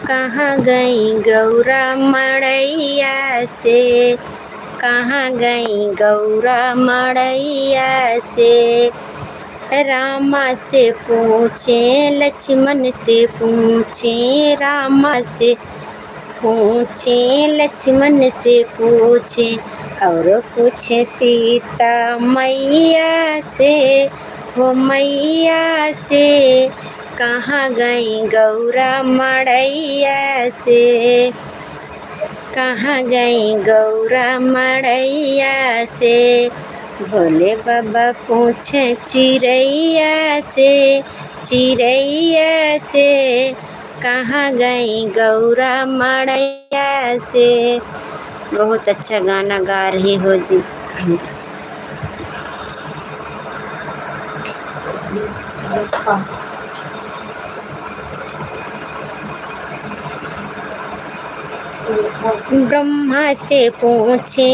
कहाँ गई गौरा मड़ैया से, कहाँ गई गौरा मड़ैया से। रामा से पूछे लक्ष्मण से पूछे, रामा से पूछे लक्ष्मण से पूछे, और पूछे सीता मैया से, वो मैया से। कहाँ गई गौरा मड़ैया से, कहाँ गई गौरा मड़ैया से। भोले बाबा पूछे चिड़ैया से, चिड़ैया से। कहाँ गई गौरा मड़ैया से। बहुत अच्छा गाना गा रही हो दी। ब्रह्मा से पूछे